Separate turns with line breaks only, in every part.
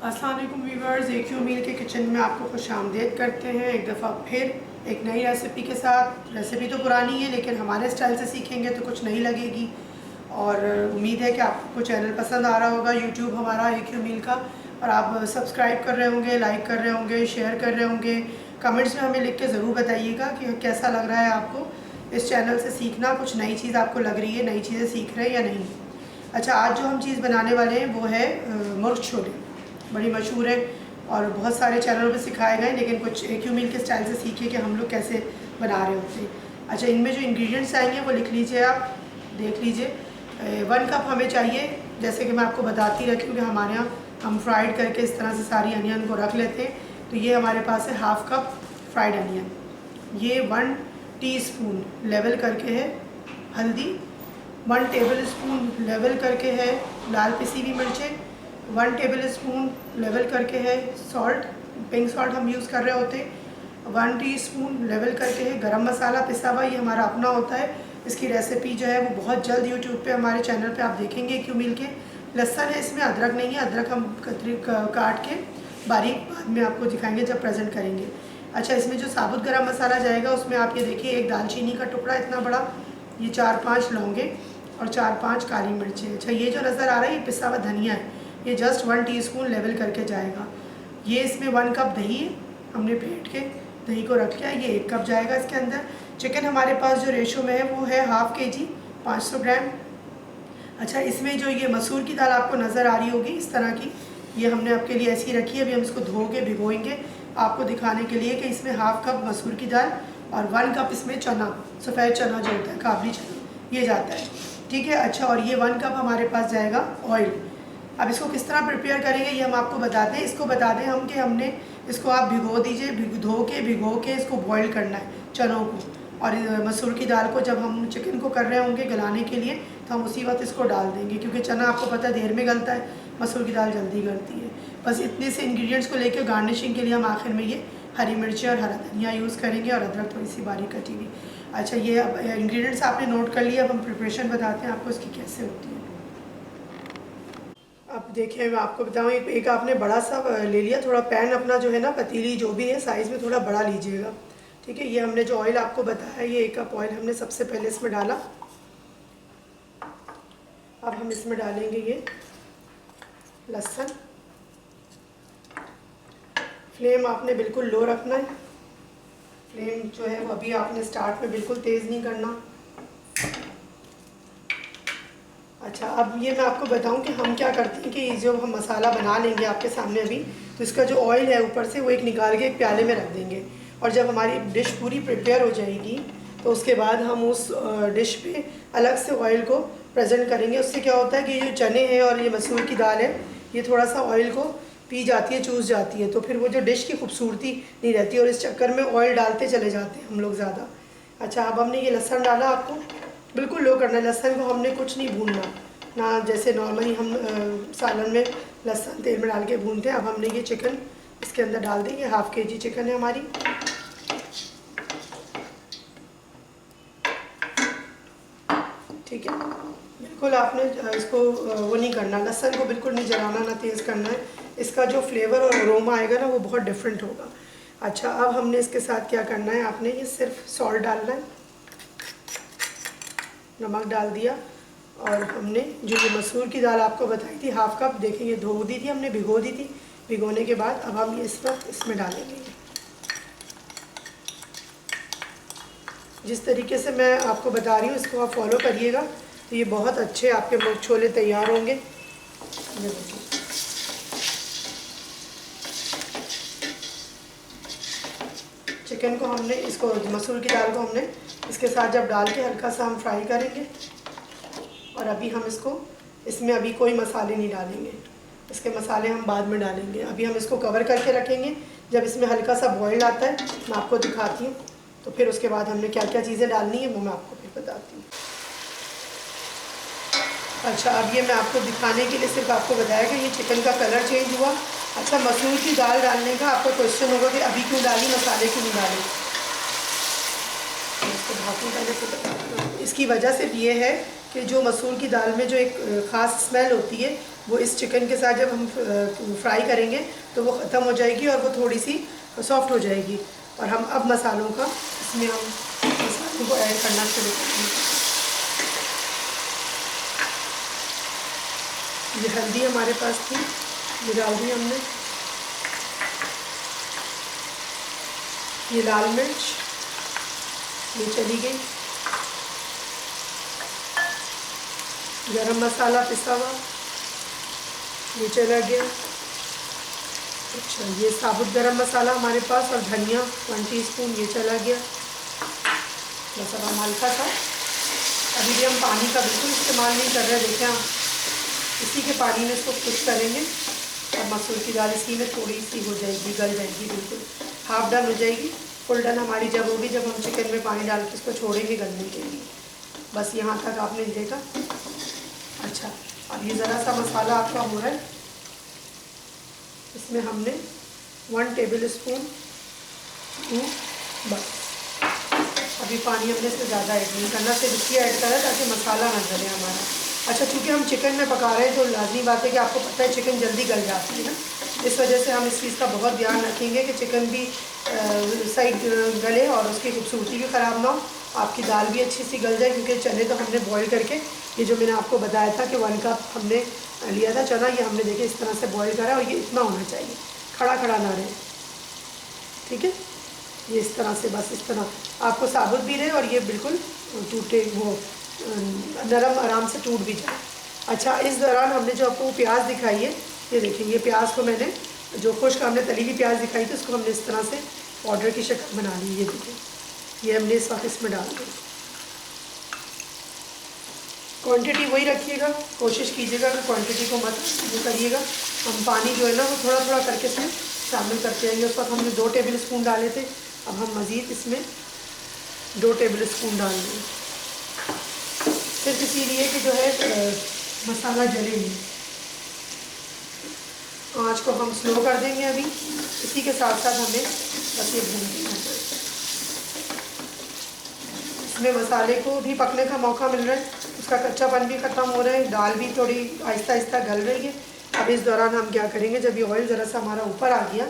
अस्सलाम वालेकुम व्यूवर्स, एक मील के किचन में आपको खुशामदीद करते हैं एक दफ़ा फिर एक नई रेसिपी के साथ। रेसिपी तो पुरानी है लेकिन हमारे स्टाइल से सीखेंगे तो कुछ नई लगेगी और उम्मीद है कि आपको चैनल पसंद आ रहा होगा यूट्यूब हमारा एक मील का, और आप सब्सक्राइब कर रहे होंगे, लाइक कर रहे होंगे, शेयर कर रहे होंगे। कमेंट्स में हमें लिख के ज़रूर बताइएगा कि कैसा लग रहा है आपको इस चैनल से सीखना, कुछ नई चीज़ आपको लग रही है, नई चीज़ें सीख रहे हैं या नहीं। अच्छा, आज जो हम चीज़ बनाने वाले हैं वो है मुर्ग छोले। बड़ी मशहूर है और बहुत सारे चैनलों पे सिखाए गए, लेकिन कुछ एक मील के स्टाइल से सीखे कि हम लोग कैसे बना रहे होते हैं। अच्छा, इनमें जो इंग्रेडिएंट्स आएंगे वो लिख लीजिए, आप देख लीजिए। 1 कप हमें चाहिए, जैसे कि मैं आपको बताती रहती हूँ कि हमारे यहाँ हम फ्राइड करके इस तरह से सारी अनियन को रख लेते हैं। तो ये हमारे पास है 1/2 कप फ्राइड अनियन। ये 1 टीस्पून लेवल करके है हल्दी, 1 टेबल स्पून लेवल करके है लाल पिसी हुई मिर्चें, 1 टेबल स्पून लेवल करके है सॉल्ट, पिंक सॉल्ट हम यूज़ कर रहे होते हैं, 1 टीस्पून लेवल करके है गरम मसाला पिसा हुआ, ये हमारा अपना होता है। इसकी रेसिपी जो है वो बहुत जल्द यूट्यूब पे हमारे चैनल पे आप देखेंगे क्यों मिल के। लहसुन है, इसमें अदरक नहीं है, अदरक हम काट के बारीक बाद में आपको दिखाएंगे जब प्रेजेंट करेंगे। अच्छा, इसमें जो साबुत गरम मसाला जाएगा उसमें आप ये देखिए, एक दालचीनी का टुकड़ा इतना बड़ा, ये 4-5 लौंगे और 4-5 काली मिर्चें। अच्छा, ये जो नज़र आ रहा है ये पिसा हुआ धनिया है, ये जस्ट 1 टीस्पून लेवल करके जाएगा। ये इसमें 1 कप दही है, हमने फेंट के दही को रख लिया, ये 1 कप जाएगा इसके अंदर। चिकन हमारे पास जो रेशो में है वो है 1/2 kg 500 ग्राम। अच्छा, इसमें जो ये मसूर की दाल आपको नज़र आ रही होगी इस तरह की, ये हमने आपके लिए ऐसी रखी है। अभी हम इसको धो के भिगोएंगे आपको दिखाने के लिए कि इसमें 1/2 कप मसूर की दाल और 1 कप इसमें चना, सफ़ेद चना जो होता है, काबली चना, ये जाता है। ठीक है। अच्छा, और ये 1 कप हमारे पास जाएगा ऑयल। अब इसको किस तरह प्रिपेयर करेंगे ये हम आपको बताते हैं। इसको बता दें हम कि हमने इसको आप भिगो दीजिए, भिगो के इसको बॉईल करना है चनों को, और मसूर की दाल को जब हम चिकन को कर रहे होंगे गलाने के लिए तो हम उसी वक्त इसको डाल देंगे, क्योंकि चना आपको पता है देर में गलता है, मसूर की दाल जल्दी गलती है। बस इतने से इंग्रेडिएंट्स को लेकर गार्निशिंग के लिए हम आखिर में ये हरी मिर्ची और हरा धनिया यूज़ करेंगे और अदरक थोड़ी सी बारीक कटी हुई। अच्छा, ये अब इंग्रेडिएंट्स आपने नोट कर लिया, अब हम प्रिपरेशन बताते हैं आपको इसकी कैसे होती है। अब देखिए, मैं आपको बताऊँ, एक आपने बड़ा सा ले लिया, थोड़ा पैन अपना जो है ना, पतीली जो भी है साइज़ में थोड़ा बड़ा लीजिएगा। ठीक है। ये हमने जो ऑयल आपको बताया, ये 1 कप ऑयल हमने सबसे पहले इसमें डाला। अब हम इसमें डालेंगे ये लहसुन। फ्लेम आपने बिल्कुल लो रखना है, फ्लेम जो है वो अभी आपने स्टार्ट में बिल्कुल तेज़ नहीं करना। अच्छा, अब ये मैं आपको बताऊं कि हम क्या करते हैं कि जो हम मसाला बना लेंगे आपके सामने अभी, तो इसका जो ऑयल है ऊपर से वो एक निकाल के एक प्याले में रख देंगे, और जब हमारी डिश पूरी प्रिपेयर हो जाएगी तो उसके बाद हम उस डिश पे अलग से ऑयल को प्रेजेंट करेंगे। उससे क्या होता है कि ये चने हैं और ये मसूर की दाल है, ये थोड़ा सा ऑयल को पी जाती है, चूस जाती है, तो फिर वो जो डिश की खूबसूरती नहीं रहती, और इस चक्कर में ऑयल डालते चले जाते हैं हम लोग ज़्यादा। अच्छा, अब हमने ये लहसुन डाला, आपको बिल्कुल लो करना है लहसुन को, हमने कुछ नहीं भूनना ना, जैसे नॉर्मली हम सालन में लहसुन तेल में डाल के भूनते हैं। अब हमने ये चिकन इसके अंदर डाल देंगे, 1/2 kg चिकन है हमारी। ठीक है, बिल्कुल आपने इसको वो नहीं करना, लहसुन को बिल्कुल नहीं जलाना, ना तेज़ करना है। इसका जो फ्लेवर और अरोमा आएगा ना वो बहुत डिफरेंट होगा। अच्छा, अब हमने इसके साथ क्या करना है, आपने ये सिर्फ सॉल्ट डालना है, नमक डाल दिया, और हमने जो ये मसूर की दाल आपको बताई थी 1/2 कप, देखिए ये धो दी थी हमने, भिगो दी थी। भिगोने के बाद अब हम ये इस वक्त इसमें डालेंगे। जिस तरीके से मैं आपको बता रही हूँ इसको आप फॉलो करिएगा, तो ये बहुत अच्छे आपके मुर्ग छोले तैयार होंगे। ये देखिए, चिकन को हमने, इसको मसूर की दाल को हमने इसके साथ जब डाल के हल्का सा हम फ्राई करेंगे, और अभी हम इसमें अभी कोई मसाले नहीं डालेंगे, इसके मसाले हम बाद में डालेंगे। अभी हम इसको कवर करके रखेंगे, जब इसमें हल्का सा बॉयल आता है मैं आपको दिखाती हूँ, तो फिर उसके बाद हमने क्या क्या चीज़ें डालनी है वो मैं आपको फिर बताती हूँ। अच्छा, अब ये मैं आपको दिखाने के लिए सिर्फ आपको बताया कि ये चिकन का कलर चेंज हुआ। अच्छा, मसूर की दाल डालने का आपका क्वेश्चन होगा कि अभी क्यों डाली, मसाले क्यों नहीं डाले। इसको ढाकूं पहले से बताती हूँ। इसकी वजह सिर्फ ये है कि जो मसूर की दाल में जो एक ख़ास स्मेल होती है वो इस चिकन के साथ जब हम फ्राई करेंगे तो वो ख़त्म हो जाएगी और वो थोड़ी सी सॉफ्ट हो जाएगी। और हम अब मसालों का इसमें हम मसालों को ऐड करना शुरू करेंगे। ये हल्दी हमारे पास थी, ये डाल दी हमने। ये लाल मिर्च ये चली गई। गरम मसाला पिसा हुआ ये चला गया। अच्छा, ये साबुत गरम मसाला हमारे पास और धनिया 1 टीस्पून ये चला गया। बस अब हम हल्का सा, अभी भी हम पानी का बिल्कुल इस्तेमाल नहीं कर रहे। देखें हम इसी के पानी में इसको कुक करेंगे और मसूर की दाल इसी में थोड़ी सी हो जाएगी, गल जाएगी, बिल्कुल हाफ डन हो जाएगी। फुल डन हमारी जब होगी जब हम चिकन में पानी डाल के इसको छोड़ेंगे गलने के लिए। बस यहाँ तक आपने देखा। अच्छा, अब ये ज़रा सा मसाला आपका हो रहा है, इसमें हमने 1 टेबल स्पून बस, अभी पानी हमने इससे ज़्यादा ऐड नहीं करना, सिर्फ इसलिए ऐड करा ताकि मसाला ना जले हमारा। अच्छा, चूँकि हम चिकन में पका रहे हैं तो लाजमी बात है कि आपको पता है चिकन जल्दी गल जाती है ना, इस वजह से हम इस चीज़ का बहुत ध्यान रखेंगे कि चिकन भी सही गले और उसकी खूबसूरती भी ख़राब ना हो, आपकी दाल भी अच्छी सी गल जाए। क्योंकि चने तो हमने बॉईल करके, ये जो मैंने आपको बताया था कि 1 कप हमने लिया था चना, ये हमने देखे इस तरह से बॉईल करा और ये इतना होना चाहिए, खड़ा खड़ा ना रहे, ठीक है। ये इस तरह से, बस इस तरह आपको साबुत भी रहे और ये बिल्कुल टूटे, वो नरम आराम से टूट भी जाए। अच्छा, इस दौरान हमने जो आपको प्याज दिखाई है, ये देखिए, ये प्याज को मैंने जो खुश्क हमने तली हुई प्याज दिखाई थी उसको हमने इस तरह से पाउडर की शक्ल बना ली। ये देखिए, ये हमने इस वक्त इसमें डाल दी। क्वांटिटी वही रखिएगा, कोशिश कीजिएगा कि क्वांटिटी को मत करिएगा। हम पानी जो है ना वो थोड़ा थोड़ा करके इसमें शामिल करते जाएंगे। उस वक्त हमने 2 टेबल स्पून डाले थे, अब हम मज़ीद इसमें 2 टेबल स्पून डाल देंगे, सिर्फ इसीलिए कि जो है मसाला जले नहीं। आँच को हम स्लो कर देंगे अभी, इसी के साथ साथ हमें बस ये भून देना है। इसमें मसाले को भी पकने का मौका मिल रहा है, उसका कच्चापन भी ख़त्म हो रहा है, दाल भी थोड़ी आहिस्ता आहिस्ता गल रही है। अब इस दौरान हम क्या करेंगे, जब ये ऑयल ज़रा सा हमारा ऊपर आ गया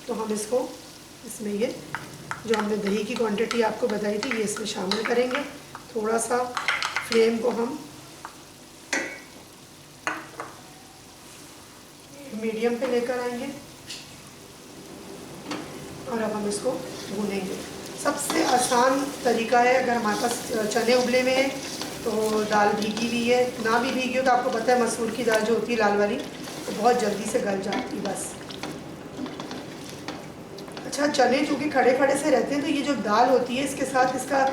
तो हम इसको, इसमें ये जो हमने दही की क्वांटिटी आपको बताई थी ये इसमें शामिल करेंगे। थोड़ा सा फ्लेम को हम मीडियम पे लेकर आएंगे और अब हम इसको भूनेंगे। सबसे आसान तरीका है, अगर हमारे पास चने उबले में है तो दाल भीगी हुई है, ना भी भीगी हो तो आपको पता है मसूर की दाल जो होती है लाल वाली तो बहुत जल्दी से गल जाती है, बस। अच्छा, चने चूँकि खड़े खड़े से रहते हैं तो ये जो दाल होती है इसके साथ इसका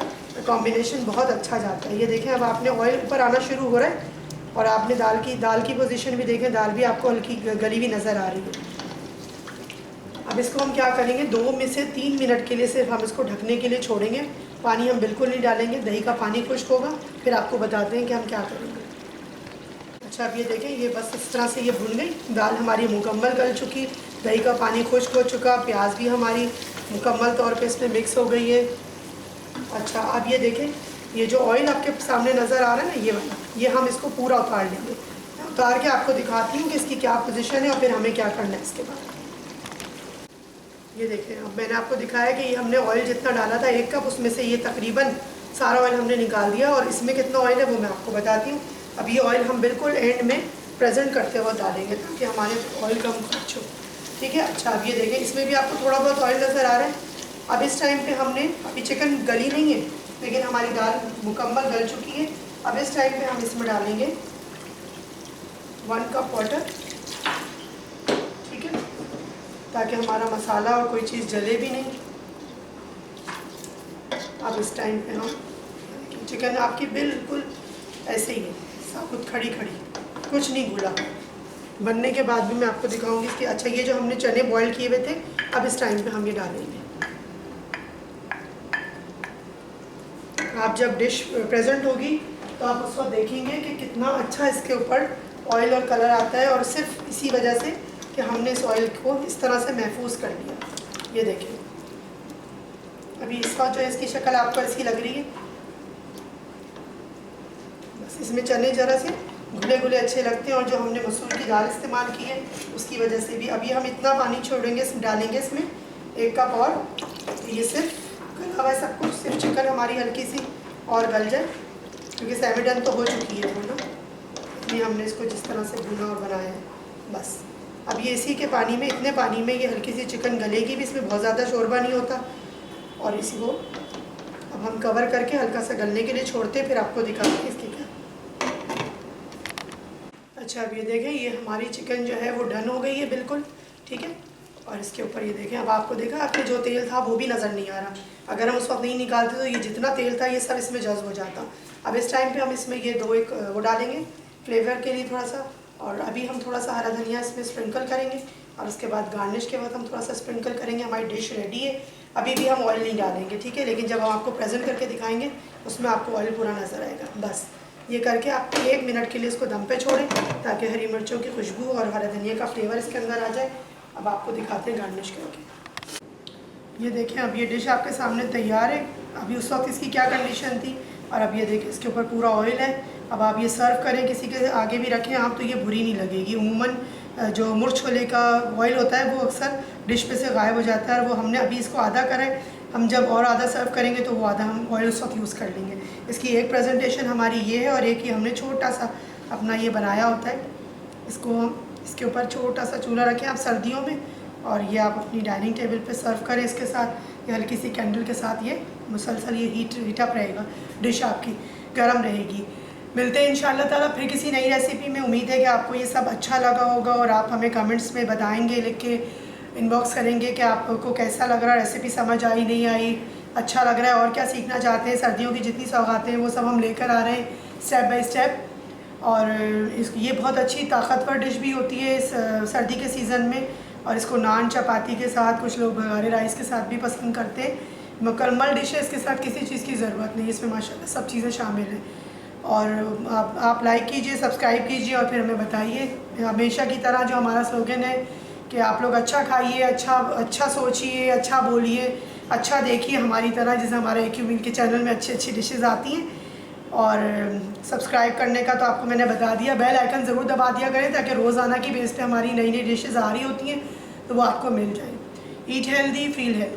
कॉम्बिनेशन बहुत अच्छा जाता है। ये देखें, अब आपने ऑयल ऊपर आना शुरू हो रहा है और आपने दाल की पोजीशन भी देखें, दाल भी आपको हल्की गली हुई नज़र आ रही है। अब इसको हम क्या करेंगे, 2 में से 3 मिनट के लिए सिर्फ हम इसको ढकने के लिए छोड़ेंगे। पानी हम बिल्कुल नहीं डालेंगे, दही का पानी खुश्क होगा, फिर आपको बताते हैं कि हम क्या करेंगे। अच्छा, अब ये देखें, ये बस इस तरह से ये भून गई, दाल हमारी मुकम्मल गल चुकी, दही का पानी खुश्क हो चुका, प्याज भी हमारी मुकम्मल तौर पे इसमें मिक्स हो गई है। अच्छा, अब ये देखें, ये जो ऑयल आपके सामने नज़र आ रहा है ना, ये वाला, ये हम इसको पूरा उतार लेंगे। उतार के आपको दिखाती हूँ कि इसकी क्या पोजीशन है और फिर हमें क्या करना है इसके बाद। ये देखें, अब मैंने आपको दिखाया कि ये हमने ऑयल जितना डाला था 1 कप, उसमें से ये तकरीबन सारा ऑयल हमने निकाल दिया और इसमें कितना ऑयल है वो मैं आपको बताती हूँ। अब ये ऑयल हम बिल्कुल एंड में प्रेजेंट करते हुए डालेंगे ताकि हमारे ऑयल कम खर्च हो, ठीक है। अच्छा, अब ये देखें, इसमें भी आपको थोड़ा बहुत ऑयल नज़र आ रहा है। अब इस टाइम पे हमने, अभी चिकन गली नहीं है लेकिन हमारी दाल मुकम्मल गल चुकी है। अब इस टाइम पे हम इसमें डालेंगे 1 कप वाटर, ठीक है, ताकि हमारा मसाला और कोई चीज़ जले भी नहीं। अब इस टाइम पे हम, चिकन आपकी बिल्कुल ऐसे ही है, साबुत खड़ी खड़ी, कुछ नहीं घुला। बनने के बाद भी मैं आपको दिखाऊंगी कि अच्छा, ये जो हमने चने बॉईल किए हुए थे, अब इस टाइम पे हम ये डालेंगे। आप जब डिश प्रेजेंट होगी तो आप उसको देखेंगे कि कितना अच्छा इसके ऊपर ऑयल और कलर आता है, और सिर्फ इसी वजह से कि हमने इस ऑयल को इस तरह से महफूज कर दिया। ये देखिए, अभी इसका जो है, इसकी शक्ल आपको ऐसी लग रही है। बस इसमें चने ज़रा से घुले घुले अच्छे लगते हैं। और जो हमने मसूर की दाल इस्तेमाल की है उसकी वजह से भी। अभी हम इतना पानी छोड़ेंगे, डालेंगे इसमें 1 कप और, तो ये सिर्फ गला हुआ है सब कुछ, सिर्फ चिकन हमारी हल्की सी और गल जाए, क्योंकि सेमी डन तो हो चुकी है वो ना, इसलिए हमने इसको जिस तरह से भुना और बनाया है बस। अब ये इसी के पानी में, इतने पानी में ये हल्की सी चिकन गलेगी भी, इसमें बहुत ज़्यादा शोरबा नहीं होता। और इसी को अब हम कवर करके हल्का सा गलने के लिए छोड़ते, फिर आपको दिखाते हैं इसकी क्या। अच्छा, अब ये देखें, ये हमारी चिकन जो है वो डन हो गई है बिल्कुल, ठीक है। और इसके ऊपर ये देखें, अब आपको देखा, आपके जो तेल था वो भी नज़र नहीं आ रहा। अगर हम उस वक्त नहीं निकालते तो ये जितना तेल था ये सब इसमें जज्ब हो जाता। अब इस टाइम पे हम इसमें ये एक वो डालेंगे फ्लेवर के लिए थोड़ा सा, और अभी हम थोड़ा सा हरा धनिया इसमें स्प्रिंकल करेंगे, और उसके बाद गार्निश के बाद हम थोड़ा सा स्प्रिंकल करेंगे। हमारी डिश रेडी है। अभी भी हम ऑयल नहीं डालेंगे, ठीक है, लेकिन जब हम आपको प्रेजेंट करके दिखाएंगे उसमें आपको ऑयल पूरा नज़र आएगा। बस ये करके आप 1 मिनट के लिए इसको दम पे छोड़ें, ताकि हरी मिर्चों की खुशबू और हरा धनिया का फ्लेवर इसके अंदर आ जाए। अब आपको दिखाते हैं गार्निश करके। ये देखें, अब ये डिश आपके सामने तैयार है। अभी उस वक्त इसकी क्या कंडीशन थी, और अब ये देखें इसके ऊपर पूरा ऑयल है। अब आप ये सर्व करें, किसी के आगे भी रखें आप, तो ये बुरी नहीं लगेगी। उमूमन जो मुर्च छोले का ऑयल होता है वो अक्सर डिश पे से गायब हो जाता है, और वो हमने अभी इसको आधा करा है। हम जब और आधा सर्व करेंगे तो वो आधा हम ऑयल उस वक्त यूज़ कर लेंगे। इसकी एक प्रेजेंटेशन हमारी ये है, और एक ही हमने छोटा सा अपना ये बनाया होता है। इसको हम इसके ऊपर छोटा सा चूल्हा रखें आप सर्दियों में, और ये आप अपनी डाइनिंग टेबल पे सर्व करें इसके साथ। ये हल्की सी कैंडल के साथ ये मुसलसल ये हीट अप रहेगा, डिश आपकी गर्म रहेगी। मिलते हैं इंशाल्लाह ताला फिर किसी नई रेसिपी में। उम्मीद है कि आपको ये सब अच्छा लगा होगा, और आप हमें कमेंट्स में बताएंगे, लिख के इनबॉक्स करेंगे कि आपको कैसा लग रहा है, रेसिपी समझ आई नहीं आई, अच्छा लग रहा है, और क्या सीखना चाहते हैं। सर्दियों की जितनी सौगातें हैं वो सब हम लेकर आ रहे हैं स्टेप बाय स्टेप। और ये बहुत अच्छी ताकतवर डिश भी होती है इस सर्दी के सीज़न में, और इसको नान चपाती के साथ, कुछ लोग बघारे राइस के साथ भी पसंद करते हैं। मुकम्मल डिश है, इसके साथ किसी चीज़ की ज़रूरत नहीं, इसमें माशाल्लाह सब चीज़ें शामिल हैं। और आप लाइक कीजिए, सब्सक्राइब कीजिए, और फिर हमें बताइए। हमेशा की तरह जो हमारा स्लोगन है कि आप लोग अच्छा खाइए, अच्छा सोचिए, अच्छा बोलिए, अच्छा देखिए हमारी तरह, जैसे हमारे AQ मील के चैनल में अच्छी अच्छी डिशेज़ आती हैं। और सब्सक्राइब करने का तो आपको मैंने बता दिया, बेल आइकन ज़रूर दबा दिया करें, ताकि रोज़ाना की बेस पे हमारी नई नई डिशेज़ आ रही होती हैं तो वो आपको मिल जाए। Eat healthy, feel healthy.